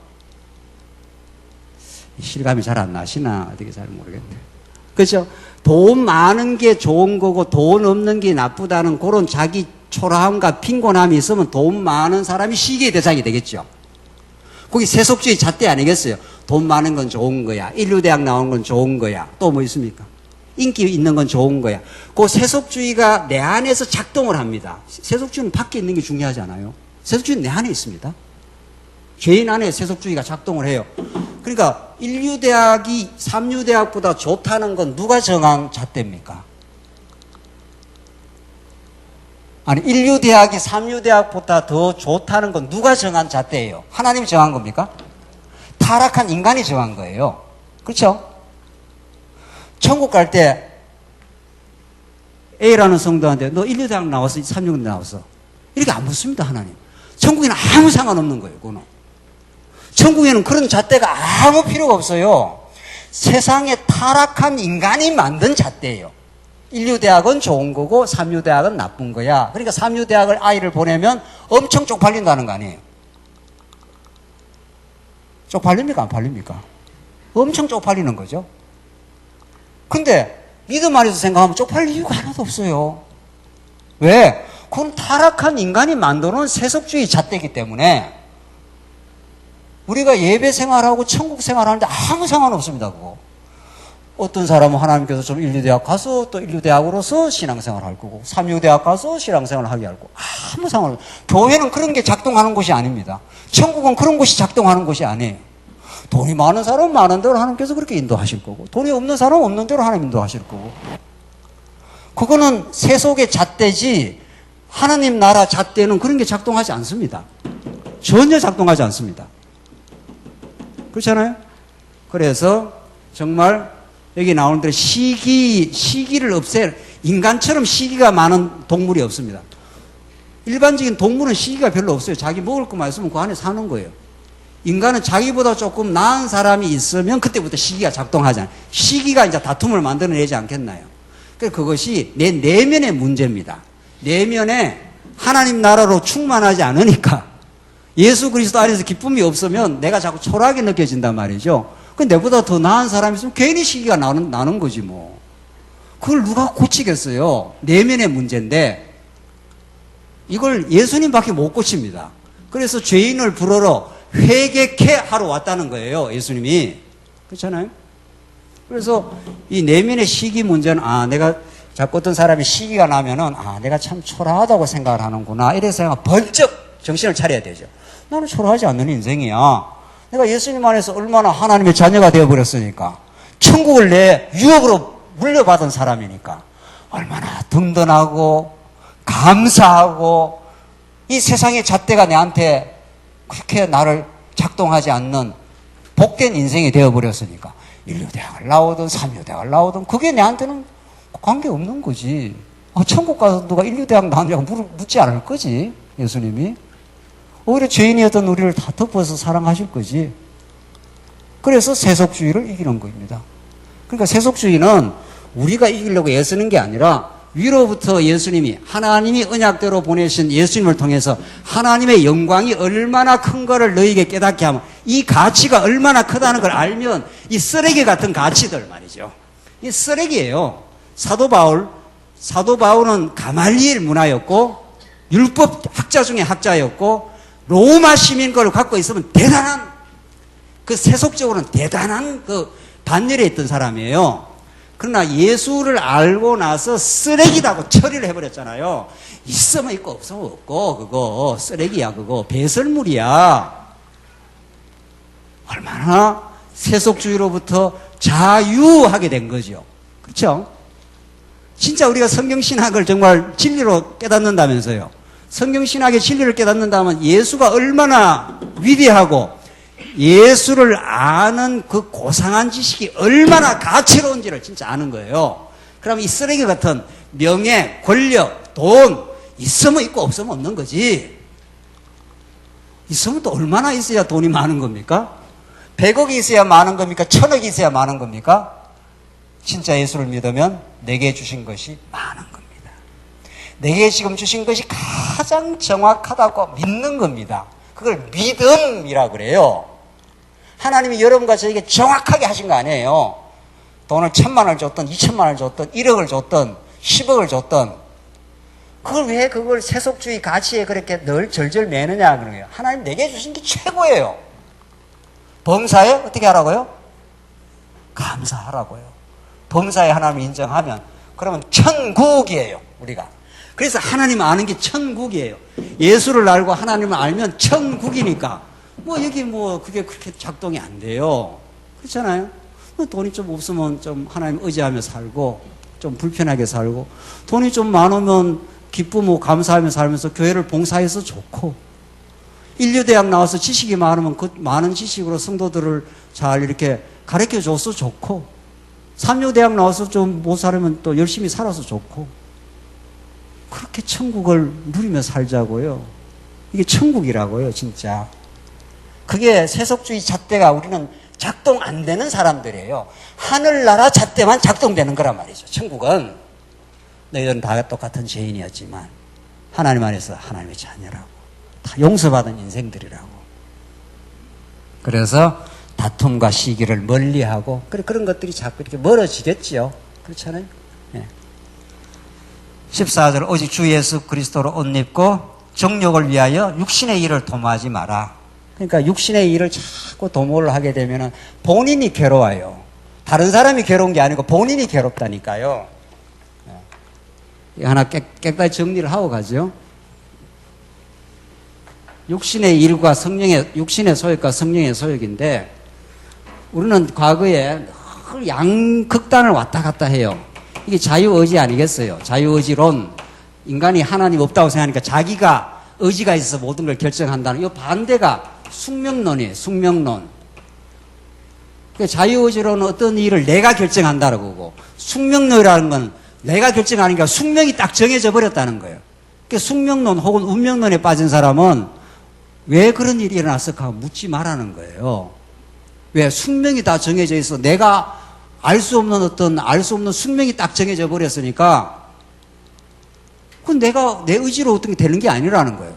실감이 잘 안 나시나 어떻게 잘 모르겠네요. 그렇죠? 돈 많은 게 좋은 거고 돈 없는 게 나쁘다는 그런 자기 초라함과 빈곤함이 있으면 돈 많은 사람이 시기의 대상이 되겠죠. 거기 세속주의 잣대 아니겠어요? 돈 많은 건 좋은 거야. 인류대학 나오는 건 좋은 거야. 또 뭐 있습니까? 인기 있는 건 좋은 거야. 그 세속주의가 내 안에서 작동을 합니다. 세속주의는 밖에 있는 게 중요하지 않아요? 세속주의는 내 안에 있습니다. 개인 안에 세속주의가 작동을 해요. 그러니까 인류대학이 삼류대학보다 좋다는 건 누가 정한 잣대입니까? 아니, 인류대학이 삼류대학보다 더 좋다는 건 누가 정한 잣대예요? 하나님이 정한 겁니까? 타락한 인간이 정한 거예요. 그렇죠? 천국 갈 때 A라는 성도한테 너 인류대학 나왔어? 삼류대학 나왔어? 이렇게 안 묻습니다, 하나님. 천국에는 아무 상관없는 거예요, 그거는. 천국에는 그런 잣대가 아무 필요가 없어요. 세상에 타락한 인간이 만든 잣대예요. 인류대학은 좋은 거고 삼류대학은 나쁜 거야. 그러니까 삼류대학을 아이를 보내면 엄청 쪽팔린다는 거 아니에요. 쪽팔립니까? 안 팔립니까? 엄청 쪽팔리는 거죠. 근데 믿음 안에서 생각하면 쪽팔릴 이유가 하나도 없어요. 왜? 그건 타락한 인간이 만들어놓은 세속주의 잣대이기 때문에 우리가 예배 생활하고 천국 생활하는데 아무 상관없습니다, 그거. 어떤 사람은 하나님께서 좀 인류대학 가서 또 인류대학으로서 신앙생활 할 거고, 삼류대학 가서 신앙생활 하게 할 거고, 아무 상관없어요. 교회는 그런 게 작동하는 곳이 아닙니다. 천국은 그런 곳이 작동하는 곳이 아니에요. 돈이 많은 사람은 많은 대로 하나님께서 그렇게 인도하실 거고, 돈이 없는 사람은 없는 대로 하나님 인도하실 거고. 그거는 세속의 잣대지, 하나님 나라 잣대는 그런 게 작동하지 않습니다. 전혀 작동하지 않습니다. 그렇잖아요? 그래서 정말 여기 나오는 대로 시기를 인간처럼 시기가 많은 동물이 없습니다. 일반적인 동물은 시기가 별로 없어요. 자기 먹을 것만 있으면 그 안에 사는 거예요. 인간은 자기보다 조금 나은 사람이 있으면 그때부터 시기가 작동하잖아요. 시기가 이제 다툼을 만들어내지 않겠나요? 그래서 그것이 내 내면의 문제입니다. 내면에 하나님 나라로 충만하지 않으니까 예수 그리스도 안에서 기쁨이 없으면 내가 자꾸 초라하게 느껴진단 말이죠. 그 내보다 더 나은 사람이 있으면 괜히 시기가 나는 거지 뭐. 그걸 누가 고치겠어요? 내면의 문제인데 이걸 예수님밖에 못 고칩니다. 그래서 죄인을 부르러 회개케 하러 왔다는 거예요, 예수님이. 그렇잖아요? 그래서 이 내면의 시기 문제는 내가 자꾸 어떤 사람이 시기가 나면은 내가 참 초라하다고 생각을 하는구나 이래서 번쩍 정신을 차려야 되죠. 나는 초라하지 않는 인생이야. 내가 예수님 안에서 얼마나 하나님의 자녀가 되어버렸으니까, 천국을 내 유업으로 물려받은 사람이니까 얼마나 든든하고 감사하고, 이 세상의 잣대가 내한테 그렇게 나를 작동하지 않는 복된 인생이 되어버렸으니까 인류대학을 나오든 삼류대학을 나오든 그게 내한테는 관계없는 거지. 천국 가서 누가 인류대학 나왔냐고 묻지 않을 거지, 예수님이. 오히려 죄인이었던 우리를 다 덮어서 사랑하실 거지. 그래서 세속주의를 이기는 겁니다. 그러니까 세속주의는 우리가 이기려고 애쓰는 게 아니라 위로부터 예수님이, 하나님이 언약대로 보내신 예수님을 통해서 하나님의 영광이 얼마나 큰 거를 너희에게 깨닫게 하면, 이 가치가 얼마나 크다는 걸 알면 이 쓰레기 같은 가치들 말이죠. 이 쓰레기예요. 사도 바울은 가말리엘 문화였고 율법 학자 중에 학자였고 로마 시민 걸 갖고 있으면 대단한, 그 세속적으로는 대단한 그 반열에 있던 사람이에요. 그러나 예수를 알고 나서 쓰레기라고 처리를 해버렸잖아요. 있으면 있고 없으면 없고 그거 쓰레기야, 그거 배설물이야. 얼마나 세속주의로부터 자유하게 된 거죠. 그렇죠? 진짜 우리가 성경신학을 정말 진리로 깨닫는다면서요. 성경신학의 진리를 깨닫는다면 예수가 얼마나 위대하고 예수를 아는 그 고상한 지식이 얼마나 가치로운지를 진짜 아는 거예요. 그럼 이 쓰레기 같은 명예, 권력, 돈 있으면 있고 없으면 없는 거지. 있으면 또 얼마나 있어야 돈이 많은 겁니까? 100억이 있어야 많은 겁니까? 1000억이 있어야 많은 겁니까? 진짜 예수를 믿으면 내게 주신 것이 많은 겁니다. 내게 지금 주신 것이 가장 정확하다고 믿는 겁니다. 그걸 믿음이라고 그래요. 하나님이 여러분과 저에게 정확하게 하신 거 아니에요. 돈을 1000만원을 줬든 2000만원을 줬든 1억을 줬든 10억을 줬든 그걸 왜 그걸 세속주의 가치에 그렇게 늘 절절 매느냐 그런 거예요. 하나님 내게 주신 게 최고예요. 범사에 어떻게 하라고요? 감사하라고요. 범사에 하나님을 인정하면 그러면 천국이에요. 우리가. 그래서 하나님 아는 게 천국이에요. 예수를 알고 하나님을 알면 천국이니까 뭐 여기 뭐 그게 그렇게 작동이 안 돼요. 그렇잖아요. 돈이 좀 없으면 좀 하나님 의지하며 살고 좀 불편하게 살고 돈이 좀 많으면 기쁘고 감사하며 살면서 교회를 봉사해서 좋고 인류대학 나와서 지식이 많으면 그 많은 지식으로 성도들을 잘 이렇게 가르쳐 줘서 좋고 삼류대학 나와서 좀 못 살으면 또 열심히 살아서 좋고 그렇게 천국을 누리며 살자고요. 이게 천국이라고요, 진짜. 그게 세속주의 잣대가 우리는 작동 안 되는 사람들이에요. 하늘나라 잣대만 작동되는 거란 말이죠. 천국은 너희들은 다 똑같은 죄인이었지만 하나님 안에서 하나님의 자녀라고 다 용서받은 인생들이라고. 그래서 다툼과 시기를 멀리하고 그런 것들이 자꾸 이렇게 멀어지겠지요. 그렇잖아요. 네. 14절 오직 주 예수 그리스도로 옷 입고 정욕을 위하여 육신의 일을 도모하지 마라. 그러니까 육신의 일을 자꾸 도모를 하게 되면 본인이 괴로워요. 다른 사람이 괴로운 게 아니고 본인이 괴롭다니까요. 하나 깨끗이 정리를 하고 가죠. 육신의 일과 육신의 소욕과 성령의 소욕인데 우리는 과거에 늘 양극단을 왔다 갔다 해요. 이게 자유의지 아니겠어요? 자유의지론. 인간이 하나님 없다고 생각하니까 자기가 의지가 있어서 모든 걸 결정한다는 이 반대가 숙명론이에요. 숙명론. 그러니까 자유의지론은 어떤 일을 내가 결정한다는 거고 숙명론이라는 건 내가 결정하니까 숙명이 딱 정해져 버렸다는 거예요. 그러니까 숙명론 혹은 운명론에 빠진 사람은 왜 그런 일이 일어났을까 묻지 말라는 거예요. 왜? 숙명이 다 정해져 있어. 내가 알 수 없는 숙명이 딱 정해져 버렸으니까 그건 내가 내 의지로 어떤 게 되는 게 아니라는 거예요.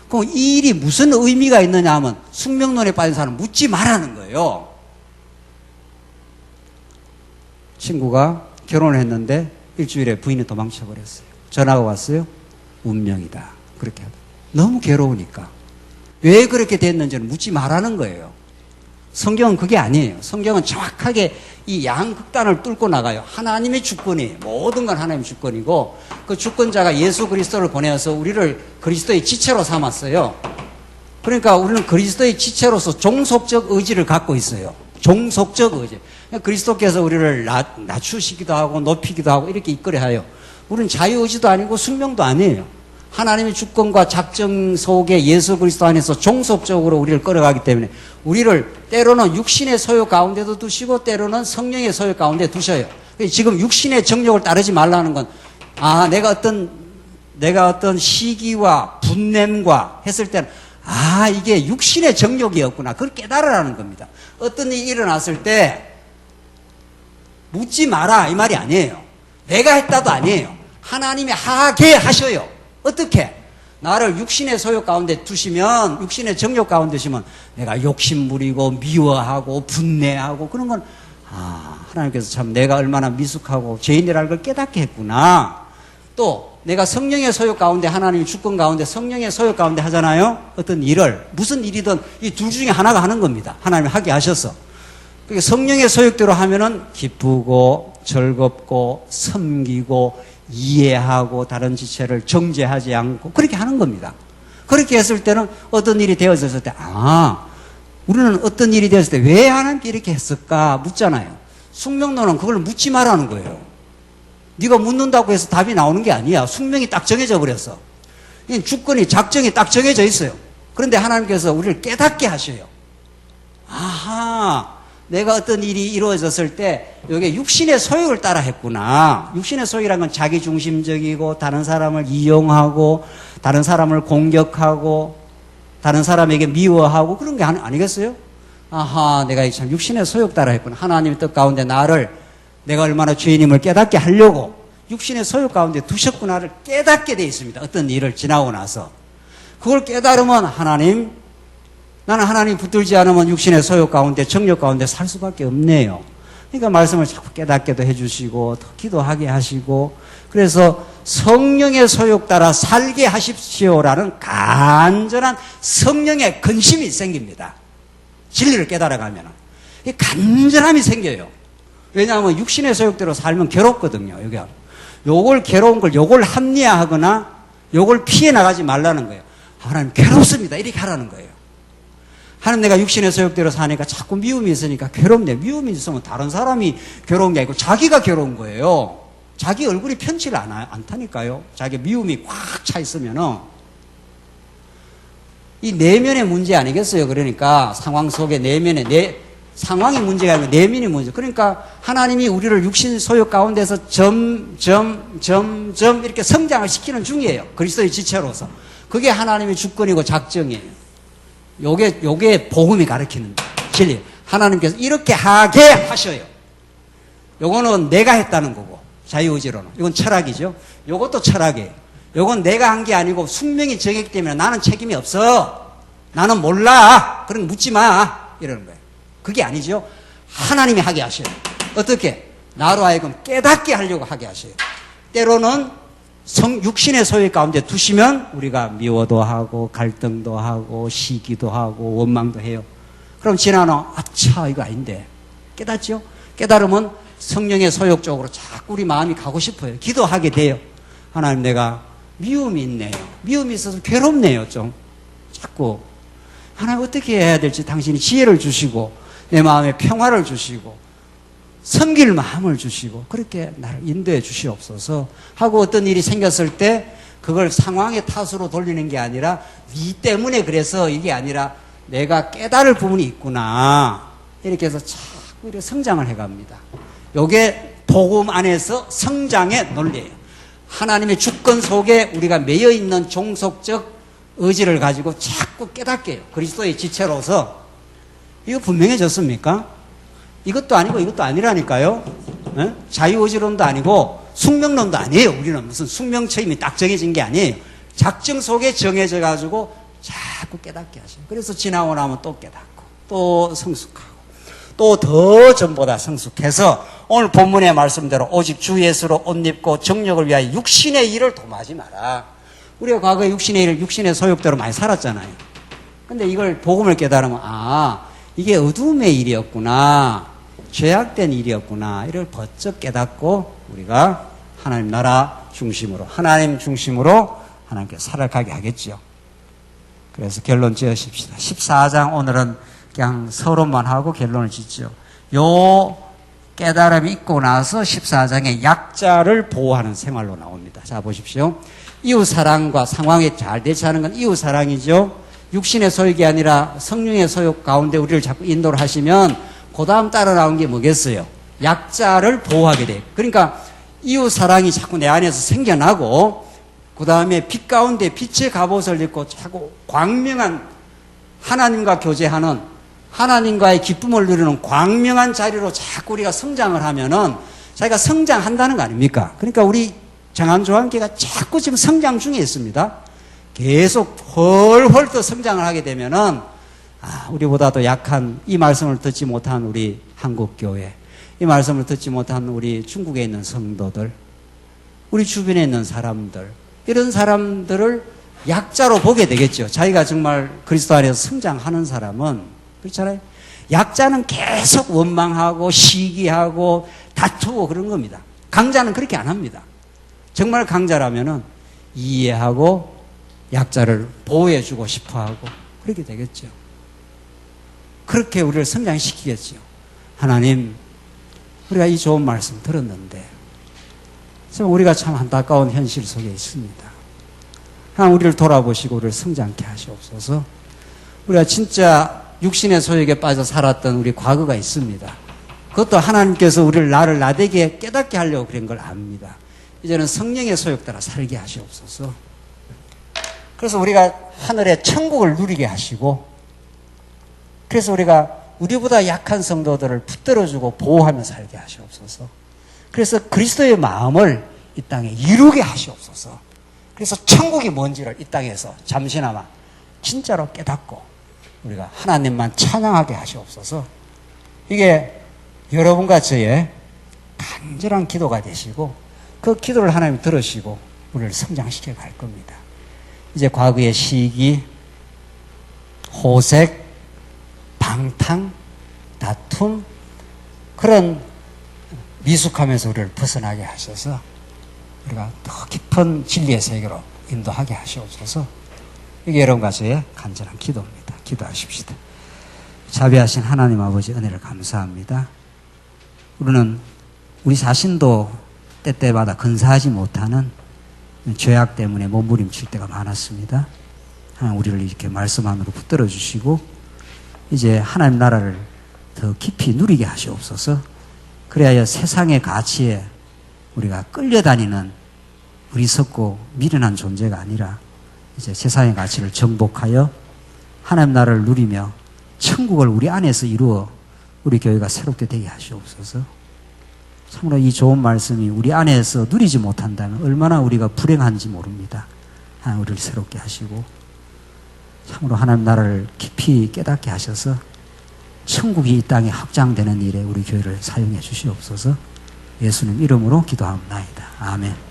그럼 이 일이 무슨 의미가 있느냐 하면 숙명론에 빠진 사람은 묻지 말라는 거예요. 친구가 결혼을 했는데 일주일에 부인이 도망쳐 버렸어요. 전화가 왔어요. 운명이다. 그렇게 하다. 너무 괴로우니까. 왜 그렇게 됐는지는 묻지 말라는 거예요. 성경은 그게 아니에요. 성경은 정확하게 이 양극단을 뚫고 나가요. 하나님의 주권이에요. 모든 건 하나님의 주권이고 그 주권자가 예수 그리스도를 보내어서 우리를 그리스도의 지체로 삼았어요. 그러니까 우리는 그리스도의 지체로서 종속적 의지를 갖고 있어요. 종속적 의지. 그리스도께서 우리를 낮추시기도 하고 높이기도 하고 이렇게 이끌어야 해요. 우리는 자유의지도 아니고 숙명도 아니에요. 하나님의 주권과 작정 속에 예수 그리스도 안에서 종속적으로 우리를 끌어가기 때문에 우리를 때로는 육신의 소욕 가운데도 두시고 때로는 성령의 소욕 가운데 두셔요. 지금 육신의 정욕을 따르지 말라는 건 내가 어떤 시기와 분냄과 했을 때는 이게 육신의 정욕이었구나. 그걸 깨달으라는 겁니다. 어떤 일이 일어났을 때 묻지 마라 이 말이 아니에요. 내가 했다도 아니에요. 하나님이 하게 하셔요. 어떻게? 나를 육신의 소욕 가운데 두시면, 육신의 정욕 가운데 두시면 내가 욕심부리고 미워하고 분내하고 그런 건 하나님께서 참 내가 얼마나 미숙하고 죄인이라는 걸 깨닫게 했구나. 또 내가 성령의 소욕 가운데 하나님의 주권 가운데 성령의 소욕 가운데 하잖아요. 어떤 일을 무슨 일이든 이 둘 중에 하나가 하는 겁니다. 하나님이 하게 하셔서. 그러니까 성령의 소욕대로 하면은 기쁘고 즐겁고 섬기고 이해하고 다른 지체를 정죄하지 않고 그렇게 하는 겁니다. 그렇게 했을 때는 어떤 일이 되었을 때 우리는 어떤 일이 되었을 때 왜 하나님께 이렇게 했을까 묻잖아요. 숙명론은 그걸 묻지 말라는 거예요. 네가 묻는다고 해서 답이 나오는 게 아니야. 숙명이 딱 정해져 버렸어. 주권이 작정이 딱 정해져 있어요. 그런데 하나님께서 우리를 깨닫게 하셔요. 내가 어떤 일이 이루어졌을 때 이게 육신의 소욕을 따라 했구나. 육신의 소욕이란 건 자기중심적이고 다른 사람을 이용하고 다른 사람을 공격하고 다른 사람에게 미워하고 그런 게 아니겠어요? 아하, 내가 참 육신의 소욕 따라 했구나. 하나님의 뜻 가운데 나를 내가 얼마나 죄인임을 깨닫게 하려고 육신의 소욕 가운데 두셨구나를 깨닫게 돼 있습니다. 어떤 일을 지나고 나서. 그걸 깨달으면 하나님, 나는 하나님 붙들지 않으면 육신의 소욕 가운데 정욕 가운데 살 수밖에 없네요. 그러니까 말씀을 자꾸 깨닫게도 해주시고 더 기도하게 하시고 그래서 성령의 소욕 따라 살게 하십시오라는 간절한 성령의 근심이 생깁니다. 진리를 깨달아가면 간절함이 생겨요. 왜냐하면 육신의 소욕대로 살면 괴롭거든요. 요걸 괴로운 걸 요걸 합리화하거나 요걸 피해 나가지 말라는 거예요. 하나님 괴롭습니다. 이렇게 하라는 거예요. 하나님 내가 육신의 소욕대로 사니까 자꾸 미움이 있으니까 괴롭네. 미움이 있으면 다른 사람이 괴로운 게 아니고 자기가 괴로운 거예요. 자기 얼굴이 편치를 않다니까요. 자기 미움이 꽉 차 있으면은 이 내면의 문제 아니겠어요. 그러니까 상황 속에 내면의 상황이 문제가 아니고 내면이 문제. 그러니까 하나님이 우리를 육신 소욕 가운데서 점점 이렇게 성장을 시키는 중이에요. 그리스도의 지체로서. 그게 하나님의 주권이고 작정이에요. 요게 복음이 가르치는 진리. 하나님께서 이렇게 하게 하셔요. 요거는 내가 했다는 거고 자유의지로는. 이건 철학이죠. 요것도 철학이에요. 요건 내가 한 게 아니고 숙명이 정했기 때문에 나는 책임이 없어. 나는 몰라. 그럼 묻지 마. 이러는 거예요. 그게 아니죠. 하나님이 하게 하셔요. 어떻게? 나로 하여금 깨닫게 하려고 하게 하셔요. 때로는 육신의 소유 가운데 두시면 우리가 미워도 하고 갈등도 하고 시기도 하고 원망도 해요. 그럼 지나는 아차 이거 아닌데 깨닫죠? 깨달으면 성령의 소욕 쪽으로 자꾸 우리 마음이 가고 싶어요. 기도하게 돼요. 하나님 내가 미움이 있네요. 미움이 있어서 괴롭네요. 좀 자꾸 하나님 어떻게 해야 될지 당신이 지혜를 주시고 내 마음에 평화를 주시고 섬길 마음을 주시고 그렇게 나를 인도해 주시옵소서 하고 어떤 일이 생겼을 때 그걸 상황의 탓으로 돌리는 게 아니라 네 때문에 그래서 이게 아니라 내가 깨달을 부분이 있구나 이렇게 해서 자꾸 이렇게 성장을 해갑니다. 이게 복음 안에서 성장의 논리예요. 하나님의 주권 속에 우리가 매여 있는 종속적 의지를 가지고 자꾸 깨닫게 해요. 그리스도의 지체로서. 이거 분명해졌습니까? 이것도 아니고 이것도 아니라니까요. 네? 자유의지론도 아니고 숙명론도 아니에요. 우리는 무슨 숙명처임이 딱 정해진 게 아니에요. 작정 속에 정해져 가지고 자꾸 깨닫게 하셔요. 그래서 지나고 나면 또 깨닫고 또 성숙하고 또 더 전보다 성숙해서 오늘 본문의 말씀대로 오직 주 예수로 옷 입고 정욕을 위하여 육신의 일을 도모하지 마라. 우리가 과거에 육신의 일, 육신의 소욕대로 많이 살았잖아요. 근데 이걸 복음을 깨달으면 이게 어둠의 일이었구나. 죄악된 일이었구나. 이걸 번쩍 깨닫고 우리가 하나님 나라 중심으로 하나님 중심으로 하나님께 살아가게 하겠죠. 그래서 결론 지으십시다. 14장 오늘은 그냥 서론만 하고 결론을 짓죠. 요 깨달음이 있고 나서 14장에 약자를 보호하는 생활로 나옵니다. 자 보십시오. 이웃사랑과 상황에 잘 대처하는 건 이웃사랑이죠. 육신의 소욕이 아니라 성령의 소욕 가운데 우리를 자꾸 인도를 하시면 그 다음 따라 나온 게 뭐겠어요? 약자를 보호하게 돼요. 그러니까 이웃사랑이 자꾸 내 안에서 생겨나고 그 다음에 빛 가운데 빛의 갑옷을 입고 자꾸 광명한 하나님과 교제하는 하나님과의 기쁨을 누리는 광명한 자리로 자꾸 우리가 성장을 하면은 자기가 성장한다는 거 아닙니까? 그러니까 우리 정한조한계가 자꾸 지금 성장 중에 있습니다. 계속 훨훨 더 성장을 하게 되면은 우리보다도 약한 이 말씀을 듣지 못한 우리 한국교회, 이 말씀을 듣지 못한 우리 중국에 있는 성도들, 우리 주변에 있는 사람들, 이런 사람들을 약자로 보게 되겠죠. 자기가 정말 그리스도 안에서 성장하는 사람은 그렇잖아요. 약자는 계속 원망하고 시기하고 다투고 그런 겁니다. 강자는 그렇게 안 합니다. 정말 강자라면은 이해하고 약자를 보호해주고 싶어하고 그렇게 되겠죠. 그렇게 우리를 성장시키겠죠. 하나님, 우리가 이 좋은 말씀 들었는데 참 우리가 참 안타까운 현실 속에 있습니다. 하나님 우리를 돌아보시고 우리를 성장케 하시옵소서. 우리가 진짜 육신의 소욕에 빠져 살았던 우리 과거가 있습니다. 그것도 하나님께서 우리를 나를 나되게 깨닫게 하려고 그런 걸 압니다. 이제는 성령의 소욕 따라 살게 하시옵소서. 그래서 우리가 하늘의 천국을 누리게 하시고, 그래서 우리보다 약한 성도들을 붙들어주고 보호하며 살게 하시옵소서. 그래서 그리스도의 마음을 이 땅에 이루게 하시옵소서. 그래서 천국이 뭔지를 이 땅에서 잠시나마 진짜로 깨닫고 우리가 하나님만 찬양하게 하시옵소서. 이게 여러분과 저의 간절한 기도가 되시고, 그 기도를 하나님 들으시고 우리를 성장시켜 갈 겁니다. 이제 과거의 시기, 호색, 방탕, 다툼, 그런 미숙함에서 우리를 벗어나게 하셔서 우리가 더 깊은 진리의 세계로 인도하게 하시옵소서. 이게 여러분과 저의 간절한 기도입니다. 기도하십시다. 자비하신 하나님 아버지 은혜를 감사합니다. 우리는 우리 자신도 때때마다 근사하지 못하는 죄악 때문에 몸부림칠 때가 많았습니다. 하나님 우리를 이렇게 말씀 안으로 붙들어 주시고 이제 하나님 나라를 더 깊이 누리게 하시옵소서. 그래야 세상의 가치에 우리가 끌려다니는 어리석고 미련한 존재가 아니라 이제 세상의 가치를 정복하여 하나님 나라를 누리며 천국을 우리 안에서 이루어 우리 교회가 새롭게 되게 하시옵소서. 참으로 이 좋은 말씀이 우리 안에서 누리지 못한다면 얼마나 우리가 불행한지 모릅니다. 하나님 우리를 새롭게 하시고 참으로 하나님 나라를 깊이 깨닫게 하셔서 천국이 이 땅에 확장되는 일에 우리 교회를 사용해 주시옵소서. 예수님 이름으로 기도합니다. 아멘.